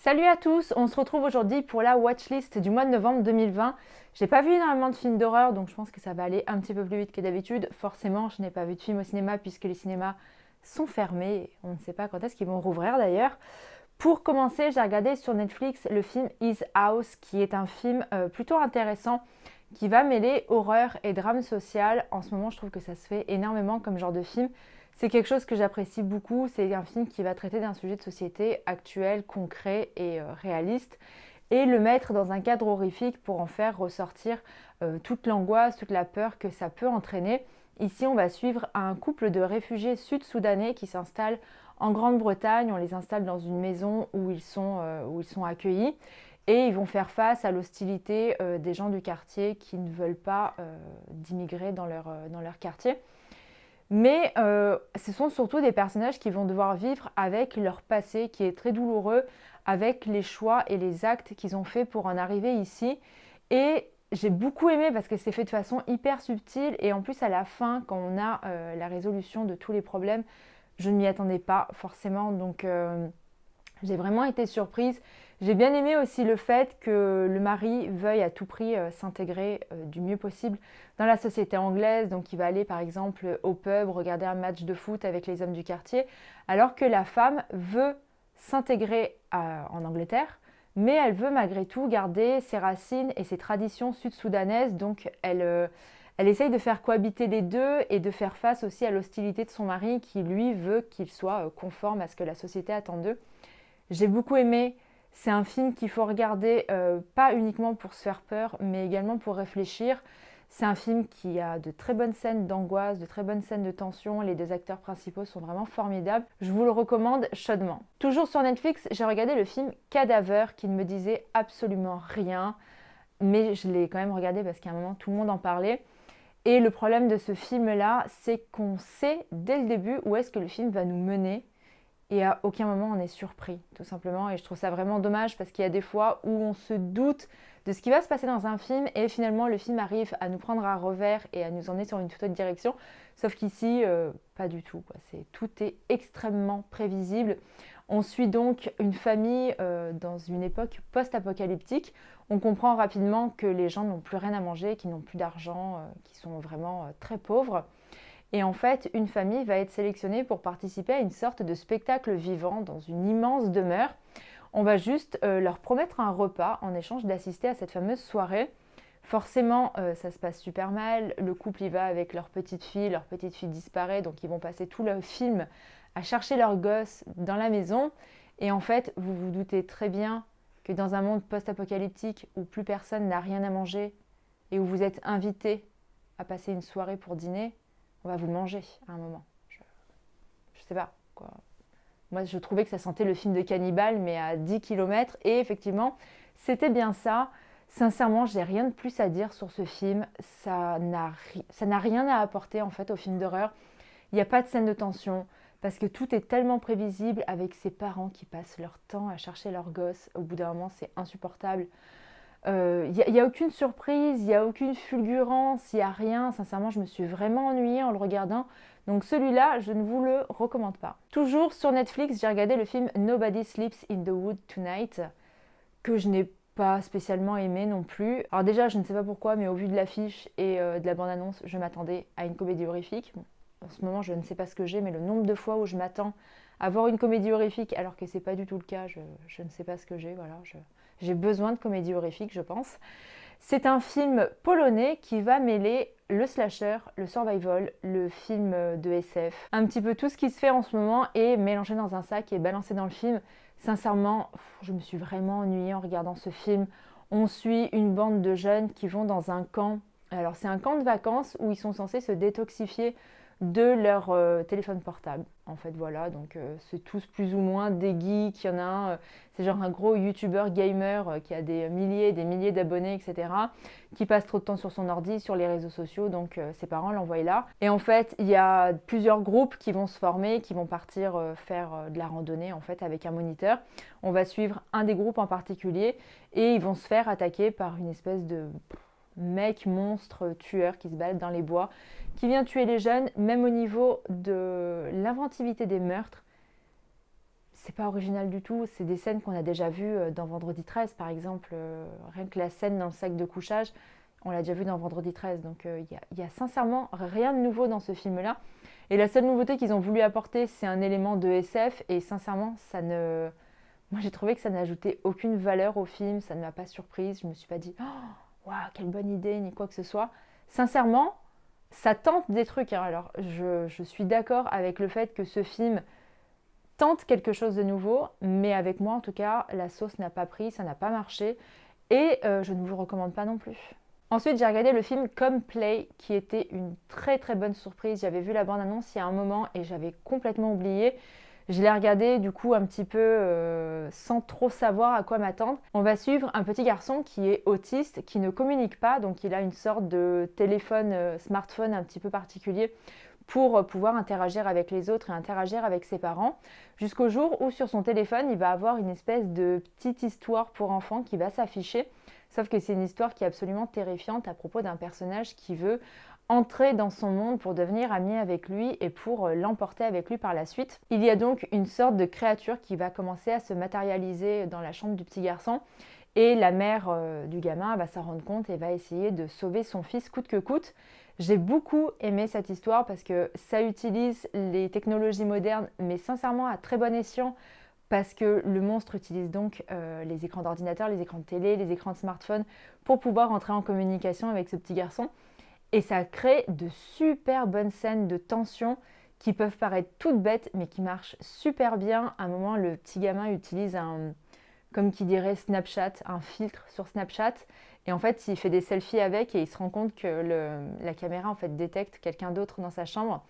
Salut à tous, on se retrouve aujourd'hui pour la watchlist du mois de novembre 2020. J'ai pas vu énormément de films d'horreur, donc je pense que ça va aller un petit peu plus vite que d'habitude. Forcément, je n'ai pas vu de film au cinéma puisque les cinémas sont fermés. On ne sait pas quand est-ce qu'ils vont rouvrir d'ailleurs. Pour commencer, j'ai regardé sur Netflix le film His House, qui est un film plutôt intéressant, qui va mêler horreur et drame social. En ce moment, je trouve que ça se fait énormément comme genre de film. C'est quelque chose que j'apprécie beaucoup. C'est un film qui va traiter d'un sujet de société actuel, concret et réaliste, et le mettre dans un cadre horrifique pour en faire ressortir toute l'angoisse, toute la peur que ça peut entraîner. Ici, on va suivre un couple de réfugiés sud-soudanais qui s'installent en Grande-Bretagne. On les installe dans une maison où ils sont accueillis. Et ils vont faire face à l'hostilité des gens du quartier qui ne veulent pas d'immigrer dans leur quartier. Mais ce sont surtout des personnages qui vont devoir vivre avec leur passé qui est très douloureux, avec les choix et les actes qu'ils ont faits pour en arriver ici. Et j'ai beaucoup aimé parce que c'est fait de façon hyper subtile et en plus à la fin, quand on a la résolution de tous les problèmes, je ne m'y attendais pas forcément. Donc j'ai vraiment été surprise. J'ai bien aimé aussi le fait que le mari veuille à tout prix s'intégrer du mieux possible dans la société anglaise. Donc il va aller par exemple au pub, regarder un match de foot avec les hommes du quartier, alors que la femme veut s'intégrer en Angleterre, mais elle veut malgré tout garder ses racines et ses traditions sud-soudanaises. Donc elle essaye de faire cohabiter les deux et de faire face aussi à l'hostilité de son mari qui lui veut qu'il soit conforme à ce que la société attend d'eux. J'ai beaucoup aimé. C'est un film qu'il faut regarder pas uniquement pour se faire peur, mais également pour réfléchir. C'est un film qui a de très bonnes scènes d'angoisse, de très bonnes scènes de tension. Les deux acteurs principaux sont vraiment formidables. Je vous le recommande chaudement. Toujours sur Netflix, j'ai regardé le film Cadaver qui ne me disait absolument rien, mais je l'ai quand même regardé parce qu'à un moment tout le monde en parlait. Et le problème de ce film-là, c'est qu'on sait dès le début où est-ce que le film va nous mener. Et à aucun moment on est surpris, tout simplement. Et je trouve ça vraiment dommage parce qu'il y a des fois où on se doute de ce qui va se passer dans un film et finalement le film arrive à nous prendre à revers et à nous emmener sur une toute autre direction. Sauf qu'ici, pas du tout, quoi. Tout est extrêmement prévisible. On suit donc une famille dans une époque post-apocalyptique. On comprend rapidement que les gens n'ont plus rien à manger, qu'ils n'ont plus d'argent, qu'ils sont vraiment très pauvres. Et en fait, une famille va être sélectionnée pour participer à une sorte de spectacle vivant dans une immense demeure. On va juste leur promettre un repas en échange d'assister à cette fameuse soirée. Forcément, ça se passe super mal. Le couple y va avec leur petite fille disparaît, donc ils vont passer tout le film à chercher leur gosse dans la maison. Et en fait, vous vous doutez très bien que dans un monde post-apocalyptique où plus personne n'a rien à manger et où vous êtes invité à passer une soirée pour dîner, on va vous le manger à un moment. Je sais pas, quoi. Moi, je trouvais que ça sentait le film de cannibale, mais à 10 km. Et effectivement, c'était bien ça. Sincèrement, j'ai rien de plus à dire sur ce film. Ça n'a rien à apporter en fait au film d'horreur. Il n'y a pas de scène de tension parce que tout est tellement prévisible avec ces parents qui passent leur temps à chercher leur gosse. Au bout d'un moment, c'est insupportable. Il n'y a aucune surprise, il n'y a aucune fulgurance, il n'y a rien. Sincèrement, je me suis vraiment ennuyée en le regardant. Donc celui-là, je ne vous le recommande pas. Toujours sur Netflix, j'ai regardé le film Nobody Sleeps in the Wood Tonight, que je n'ai pas spécialement aimé non plus. Alors déjà, je ne sais pas pourquoi, mais au vu de l'affiche et de la bande-annonce, je m'attendais à une comédie horrifique. Bon, en ce moment, je ne sais pas ce que j'ai, mais le nombre de fois où je m'attends à voir une comédie horrifique, alors que c'est pas du tout le cas, je ne sais pas ce que j'ai. Voilà, j'ai besoin de comédie horrifique, je pense. C'est un film polonais qui va mêler le slasher, le survival, le film de SF. Un petit peu tout ce qui se fait en ce moment est mélangé dans un sac et balancé dans le film. Sincèrement, je me suis vraiment ennuyée en regardant ce film. On suit une bande de jeunes qui vont dans un camp. Alors c'est un camp de vacances où ils sont censés se détoxifier de leur téléphone portable. En fait, voilà, donc c'est tous plus ou moins des geeks. Il y en a un, c'est genre un gros youtubeur gamer qui a des milliers et des milliers d'abonnés, etc., qui passe trop de temps sur son ordi, sur les réseaux sociaux, donc ses parents l'envoient là. Et en fait, il y a plusieurs groupes qui vont se former, qui vont partir faire de la randonnée, en fait, avec un moniteur. On va suivre un des groupes en particulier et ils vont se faire attaquer par une espèce de mec monstre tueur qui se balade dans les bois, qui vient tuer les jeunes. Même au niveau de l'inventivité des meurtres, c'est pas original du tout. C'est des scènes qu'on a déjà vues dans Vendredi 13, par exemple. Rien que la scène dans le sac de couchage, on l'a déjà vue dans Vendredi 13. Donc il y a sincèrement rien de nouveau dans ce film-là. Et la seule nouveauté qu'ils ont voulu apporter, c'est un élément de SF. Et sincèrement, moi j'ai trouvé que ça n'ajoutait aucune valeur au film. Ça ne m'a pas surprise. Je me suis pas dit, oh, waouh, quelle bonne idée, ni quoi que ce soit. Sincèrement, ça tente des trucs, hein. Alors je suis d'accord avec le fait que ce film tente quelque chose de nouveau, mais avec moi en tout cas, la sauce n'a pas pris, ça n'a pas marché, et je ne vous le recommande pas non plus. Ensuite, j'ai regardé le film Come Play, qui était une très très bonne surprise. J'avais vu la bande-annonce il y a un moment et j'avais complètement oublié. Je l'ai regardé du coup un petit peu sans trop savoir à quoi m'attendre. On va suivre un petit garçon qui est autiste, qui ne communique pas, donc il a une sorte de téléphone, smartphone un petit peu particulier pour pouvoir interagir avec les autres et interagir avec ses parents, jusqu'au jour où sur son téléphone, il va avoir une espèce de petite histoire pour enfants qui va s'afficher. Sauf que c'est une histoire qui est absolument terrifiante à propos d'un personnage qui veut entrer dans son monde pour devenir ami avec lui et pour l'emporter avec lui par la suite. Il y a donc une sorte de créature qui va commencer à se matérialiser dans la chambre du petit garçon et la mère du gamin va s'en rendre compte et va essayer de sauver son fils coûte que coûte. J'ai beaucoup aimé cette histoire parce que ça utilise les technologies modernes mais sincèrement à très bon escient, parce que le monstre utilise donc les écrans d'ordinateur, les écrans de télé, les écrans de smartphone pour pouvoir entrer en communication avec ce petit garçon. Et ça crée de super bonnes scènes de tension qui peuvent paraître toutes bêtes mais qui marchent super bien. À un moment, le petit gamin utilise comme qui dirait Snapchat, un filtre sur Snapchat. Et en fait, il fait des selfies avec et il se rend compte que la caméra en fait détecte quelqu'un d'autre dans sa chambre.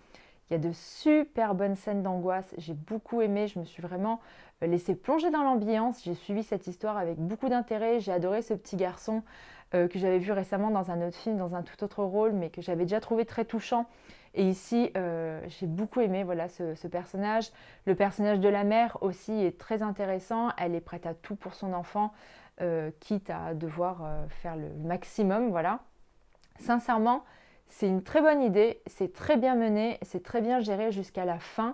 Il y a de super bonnes scènes d'angoisse. J'ai beaucoup aimé. Je me suis vraiment laissée plonger dans l'ambiance. J'ai suivi cette histoire avec beaucoup d'intérêt. J'ai adoré ce petit garçon que j'avais vu récemment dans un autre film, dans un tout autre rôle, mais que j'avais déjà trouvé très touchant. Et ici, j'ai beaucoup aimé voilà, ce personnage. Le personnage de la mère aussi est très intéressant. Elle est prête à tout pour son enfant, quitte à devoir faire le maximum. Voilà. Sincèrement, c'est une très bonne idée, c'est très bien mené, c'est très bien géré jusqu'à la fin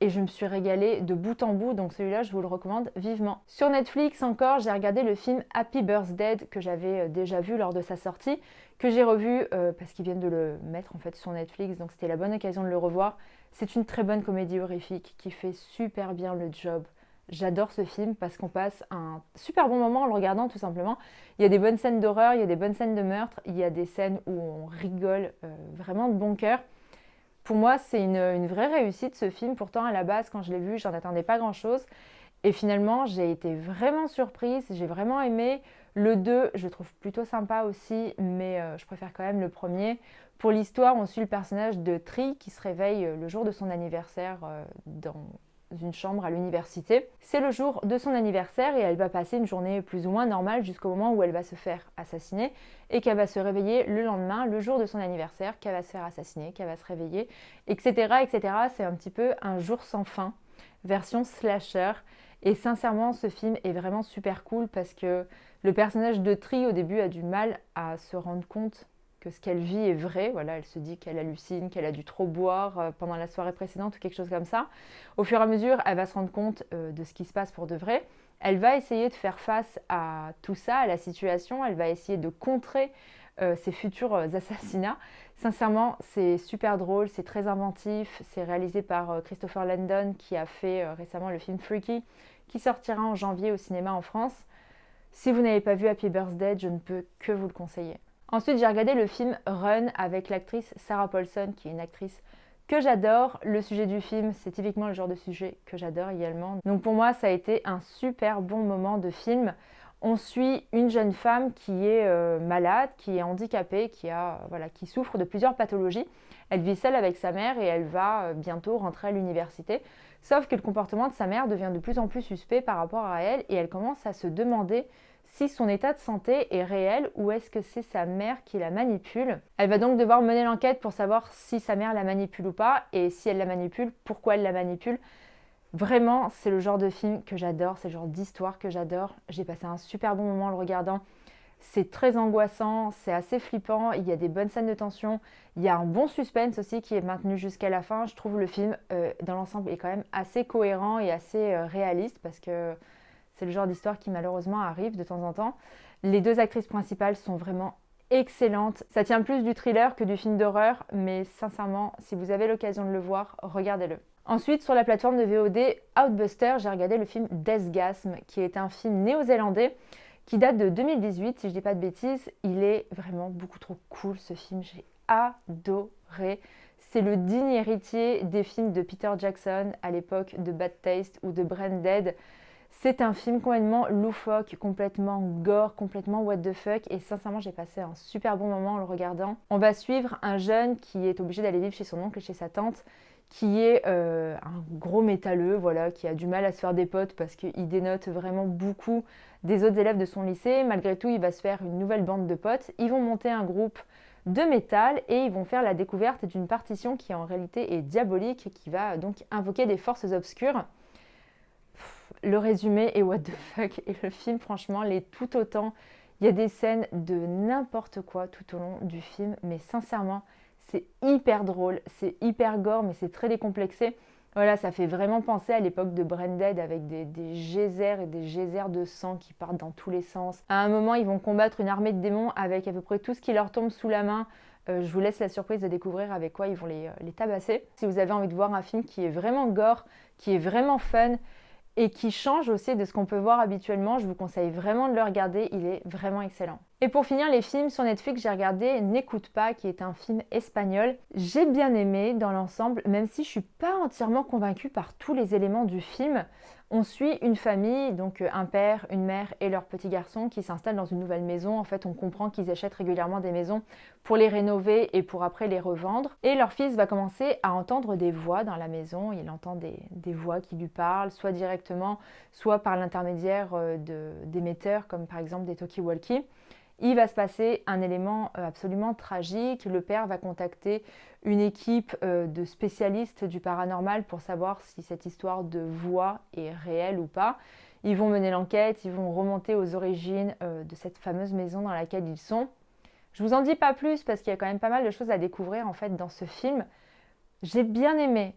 et je me suis régalée de bout en bout, donc celui-là je vous le recommande vivement. Sur Netflix encore, j'ai regardé le film Happy Birthday que j'avais déjà vu lors de sa sortie, que j'ai revu parce qu'ils viennent de le mettre en fait sur Netflix, donc c'était la bonne occasion de le revoir. C'est une très bonne comédie horrifique qui fait super bien le job. J'adore ce film parce qu'on passe un super bon moment en le regardant tout simplement. Il y a des bonnes scènes d'horreur, il y a des bonnes scènes de meurtre, il y a des scènes où on rigole vraiment de bon cœur. Pour moi, c'est une vraie réussite ce film. Pourtant, à la base, quand je l'ai vu, j'en attendais pas grand-chose. Et finalement, j'ai été vraiment surprise, j'ai vraiment aimé. Le 2, je le trouve plutôt sympa aussi, mais je préfère quand même le premier. Pour l'histoire, on suit le personnage de Tree qui se réveille le jour de son anniversaire dans une chambre à l'université. C'est le jour de son anniversaire et elle va passer une journée plus ou moins normale jusqu'au moment où elle va se faire assassiner et qu'elle va se réveiller le lendemain, le jour de son anniversaire, qu'elle va se faire assassiner, qu'elle va se réveiller, etc. etc. C'est un petit peu un jour sans fin, version slasher. Et sincèrement, ce film est vraiment super cool parce que le personnage de Tree au début a du mal à se rendre compte que ce qu'elle vit est vrai. Voilà, elle se dit qu'elle hallucine, qu'elle a dû trop boire pendant la soirée précédente ou quelque chose comme ça. Au fur et à mesure, elle va se rendre compte de ce qui se passe pour de vrai. Elle va essayer de faire face à tout ça, à la situation. Elle va essayer de contrer ses futurs assassinats. Sincèrement, c'est super drôle, c'est très inventif. C'est réalisé par Christopher Landon qui a fait récemment le film Freaky, qui sortira en janvier au cinéma en France. Si vous n'avez pas vu Happy Birthday, je ne peux que vous le conseiller. Ensuite, j'ai regardé le film Run avec l'actrice Sarah Paulson, qui est une actrice que j'adore. Le sujet du film, c'est typiquement le genre de sujet que j'adore également. Donc pour moi, ça a été un super bon moment de film. On suit une jeune femme qui est malade, qui est handicapée, qui souffre de plusieurs pathologies. Elle vit seule avec sa mère et elle va bientôt rentrer à l'université. Sauf que le comportement de sa mère devient de plus en plus suspect par rapport à elle et elle commence à se demander si son état de santé est réel ou est-ce que c'est sa mère qui la manipule. Elle va donc devoir mener l'enquête pour savoir si sa mère la manipule ou pas et si elle la manipule, pourquoi elle la manipule. Vraiment, c'est le genre de film que j'adore, c'est le genre d'histoire que j'adore. J'ai passé un super bon moment en le regardant. C'est très angoissant, c'est assez flippant, il y a des bonnes scènes de tension, il y a un bon suspense aussi qui est maintenu jusqu'à la fin. Je trouve le film, dans l'ensemble, est quand même assez cohérent et assez réaliste parce que c'est le genre d'histoire qui malheureusement arrive de temps en temps. Les deux actrices principales sont vraiment excellentes. Ça tient plus du thriller que du film d'horreur, mais sincèrement, si vous avez l'occasion de le voir, regardez-le. Ensuite, sur la plateforme de VOD Outbuster, j'ai regardé le film Deathgasm, qui est un film néo-zélandais qui date de 2018, si je dis pas de bêtises. Il est vraiment beaucoup trop cool ce film, j'ai adoré. C'est le digne héritier des films de Peter Jackson à l'époque de Bad Taste ou de Brain Dead. C'est un film complètement loufoque, complètement gore, complètement what the fuck et sincèrement j'ai passé un super bon moment en le regardant. On va suivre un jeune qui est obligé d'aller vivre chez son oncle et chez sa tante, qui est un gros métalleux, voilà, qui a du mal à se faire des potes parce qu'il dénote vraiment beaucoup des autres élèves de son lycée. Malgré tout, il va se faire une nouvelle bande de potes. Ils vont monter un groupe de métal et ils vont faire la découverte d'une partition qui en réalité est diabolique et qui va donc invoquer des forces obscures. Le résumé est what the fuck et le film franchement l'est tout autant. Il y a des scènes de n'importe quoi tout au long du film, mais sincèrement c'est hyper drôle, c'est hyper gore, mais c'est très décomplexé. Voilà, ça fait vraiment penser à l'époque de Brain Dead avec des geysers et des geysers de sang qui partent dans tous les sens. À un moment, ils vont combattre une armée de démons avec à peu près tout ce qui leur tombe sous la main. Je vous laisse la surprise de découvrir avec quoi ils vont les tabasser. Si vous avez envie de voir un film qui est vraiment gore, qui est vraiment fun, et qui change aussi de ce qu'on peut voir habituellement, je vous conseille vraiment de le regarder, il est vraiment excellent. Et pour finir, les films sur Netflix, j'ai regardé N'écoute pas, qui est un film espagnol. J'ai bien aimé dans l'ensemble, même si je ne suis pas entièrement convaincue par tous les éléments du film. On suit une famille, donc un père, une mère et leur petit garçon qui s'installent dans une nouvelle maison. En fait, on comprend qu'ils achètent régulièrement des maisons pour les rénover et pour après les revendre. Et leur fils va commencer à entendre des voix dans la maison. Il entend des voix qui lui parlent, soit directement, soit par l'intermédiaire d'émetteurs, comme par exemple des talkie-walkie. Il va se passer un élément absolument tragique. Le père va contacter une équipe de spécialistes du paranormal pour savoir si cette histoire de voix est réelle ou pas. Ils vont mener l'enquête, ils vont remonter aux origines de cette fameuse maison dans laquelle ils sont. Je vous en dis pas plus parce qu'il y a quand même pas mal de choses à découvrir en fait dans ce film. J'ai bien aimé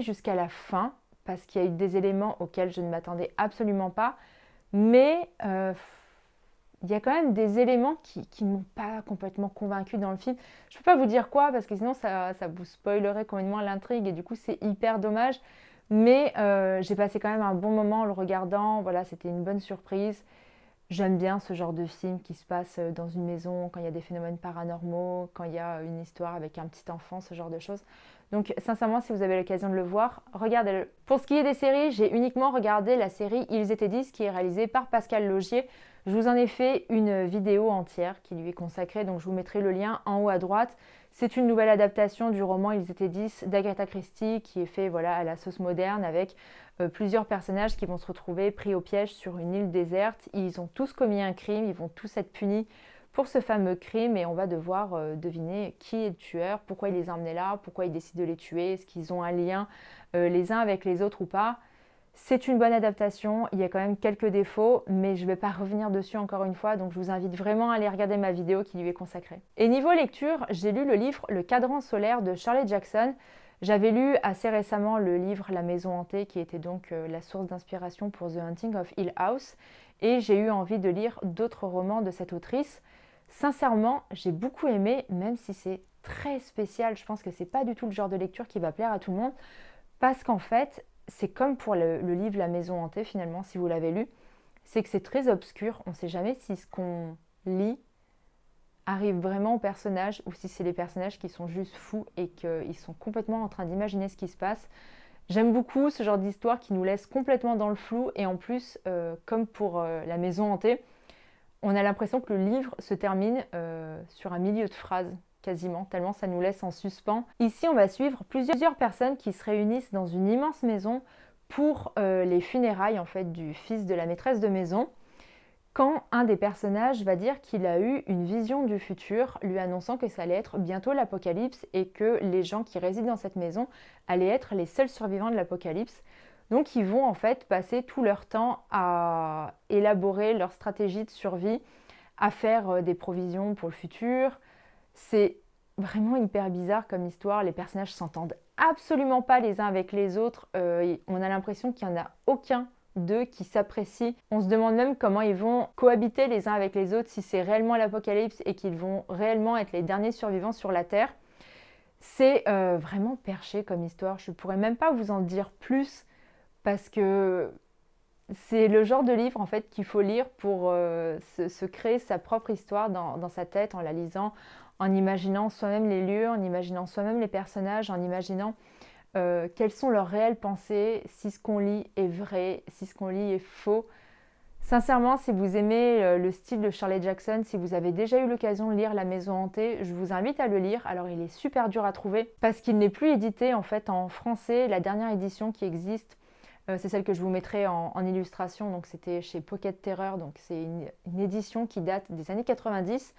jusqu'à la fin parce qu'il y a eu des éléments auxquels je ne m'attendais absolument pas. Mais il y a quand même des éléments qui ne m'ont pas complètement convaincue dans le film. Je ne peux pas vous dire quoi, parce que sinon ça vous spoilerait complètement l'intrigue, et du coup c'est hyper dommage. Mais j'ai passé quand même un bon moment en le regardant. Voilà, c'était une bonne surprise. J'aime bien ce genre de film qui se passe dans une maison, quand il y a des phénomènes paranormaux, quand il y a une histoire avec un petit enfant, ce genre de choses. Donc sincèrement, si vous avez l'occasion de le voir, regardez-le. Pour ce qui est des séries, j'ai uniquement regardé la série Ils étaient 10 qui est réalisée par Pascal Laugier. Je vous en ai fait une vidéo entière qui lui est consacrée, donc je vous mettrai le lien en haut à droite. C'est une nouvelle adaptation du roman Ils étaient 10 d'Agatha Christie qui est fait voilà, à la sauce moderne avec plusieurs personnages qui vont se retrouver pris au piège sur une île déserte. Ils ont tous commis un crime, ils vont tous être punis pour ce fameux crime et on va devoir deviner qui est le tueur, pourquoi il les a emmenés là, pourquoi ils décident de les tuer, est-ce qu'ils ont un lien les uns avec les autres ou pas. C'est une bonne adaptation, il y a quand même quelques défauts, mais je ne vais pas revenir dessus encore une fois, donc je vous invite vraiment à aller regarder ma vidéo qui lui est consacrée. Et niveau lecture, j'ai lu le livre Le Cadran solaire de Shirley Jackson. J'avais lu assez récemment le livre La Maison hantée, qui était donc la source d'inspiration pour The Haunting of Hill House, et j'ai eu envie de lire d'autres romans de cette autrice. Sincèrement, j'ai beaucoup aimé, même si c'est très spécial. Je pense que c'est pas du tout le genre de lecture qui va plaire à tout le monde, parce qu'en fait, c'est comme pour le livre La Maison hantée finalement, si vous l'avez lu, c'est que c'est très obscur. On ne sait jamais si ce qu'on lit arrive vraiment aux personnages ou si c'est les personnages qui sont juste fous et qu'ils sont complètement en train d'imaginer ce qui se passe. J'aime beaucoup ce genre d'histoire qui nous laisse complètement dans le flou et en plus, comme pour La Maison hantée, on a l'impression que le livre se termine sur un milieu de phrase, quasiment, tellement ça nous laisse en suspens. Ici, on va suivre plusieurs personnes qui se réunissent dans une immense maison pour les funérailles en fait, du fils de la maîtresse de maison, quand un des personnages va dire qu'il a eu une vision du futur, lui annonçant que ça allait être bientôt l'apocalypse et que les gens qui résident dans cette maison allaient être les seuls survivants de l'apocalypse. Donc ils vont en fait passer tout leur temps à élaborer leur stratégie de survie, à faire des provisions pour le futur. C'est vraiment hyper bizarre comme histoire. Les personnages s'entendent absolument pas les uns avec les autres. On a l'impression qu'il n'y en a aucun d'eux qui s'apprécient. On se demande même comment ils vont cohabiter les uns avec les autres, si c'est réellement l'apocalypse et qu'ils vont réellement être les derniers survivants sur la Terre. C'est vraiment perché comme histoire. Je ne pourrais même pas vous en dire plus parce que c'est le genre de livre en fait qu'il faut lire pour se créer sa propre histoire dans sa tête en la lisant, en imaginant soi-même les lieux, en imaginant soi-même les personnages, en imaginant quelles sont leurs réelles pensées, si ce qu'on lit est vrai, si ce qu'on lit est faux. Sincèrement, si vous aimez le style de Shirley Jackson, si vous avez déjà eu l'occasion de lire La Maison Hantée, je vous invite à le lire. Alors il est super dur à trouver parce qu'il n'est plus édité en fait en français. La dernière édition qui existe, c'est celle que je vous mettrai en illustration, donc c'était chez Pocket Terror, donc c'est une édition qui date des années 90.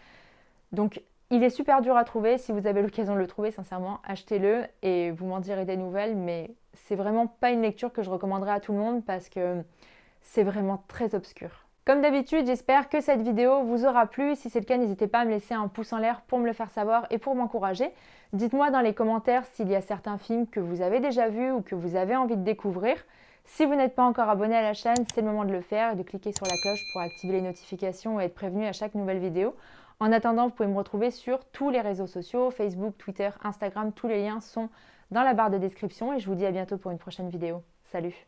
Donc il est super dur à trouver, si vous avez l'occasion de le trouver, sincèrement, achetez-le et vous m'en direz des nouvelles, mais c'est vraiment pas une lecture que je recommanderais à tout le monde parce que c'est vraiment très obscur. Comme d'habitude, j'espère que cette vidéo vous aura plu. Si c'est le cas, n'hésitez pas à me laisser un pouce en l'air pour me le faire savoir et pour m'encourager. Dites-moi dans les commentaires s'il y a certains films que vous avez déjà vus ou que vous avez envie de découvrir. Si vous n'êtes pas encore abonné à la chaîne, c'est le moment de le faire et de cliquer sur la cloche pour activer les notifications et être prévenu à chaque nouvelle vidéo. En attendant, vous pouvez me retrouver sur tous les réseaux sociaux, Facebook, Twitter, Instagram, tous les liens sont dans la barre de description et je vous dis à bientôt pour une prochaine vidéo. Salut!